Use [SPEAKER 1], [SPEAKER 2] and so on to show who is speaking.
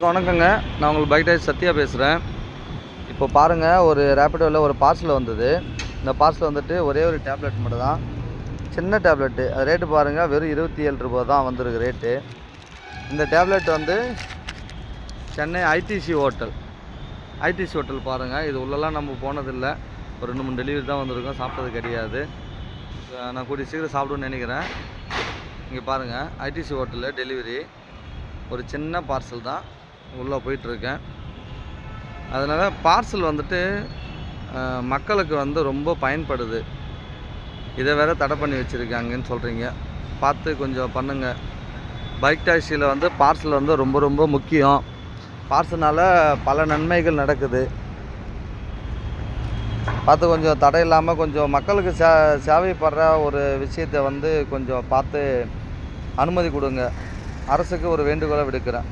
[SPEAKER 1] வணக்கங்க. நான் உங்களுக்கு பைக் டாக்ஸி சத்யா பேசுகிறேன். இப்போ பாருங்கள், ஒரு ரேப்பிடோவில் ஒரு பார்சல் வந்தது. இந்த பார்சல் வந்துட்டு ஒரே ஒரு டேப்லெட் மட்டும் தான், சின்ன டேப்லெட்டு. அது ரேட்டு பாருங்கள், வெறும் 27 ரூபா தான் வந்திருக்கு ரேட்டு. இந்த டேப்லெட் வந்து சென்னை ஐடிசி ஹோட்டல் பாருங்கள். இது உள்ளெல்லாம் நம்ம போனதில்லை. ஒரு 2-3 டெலிவரி தான் வந்திருக்கோம், சாப்பிட்டது கிடையாது. நான் கூடிய சீக்கிரம் சாப்பிடுன்னு நினைக்கிறேன். இங்கே பாருங்கள், ஐடிசி ஹோட்டலில் டெலிவரி ஒரு சின்ன பார்சல் தான் உள்ளே போயிட்டுருக்கேன். அதனால் பார்சல் வந்துட்டு மக்களுக்கு வந்து ரொம்ப பயன்படுது. இதை வேறு தடை பண்ணி வச்சுருக்காங்கன்னு சொல்கிறீங்க. பார்த்து கொஞ்சம் பண்ணுங்கள். பைக் டாக்ஸியில் வந்து பார்சல் வந்து ரொம்ப ரொம்ப முக்கியம். பார்சல்னால் பல நன்மைகள் நடக்குது. பார்த்து கொஞ்சம் தடை இல்லாமல் கொஞ்சம் மக்களுக்கு சேவைப்படுற ஒரு விஷயத்தை வந்து கொஞ்சம் பார்த்து அனுமதி கொடுங்க. அரசுக்கு ஒரு வேண்டுகோளை விடுக்கிறேன்.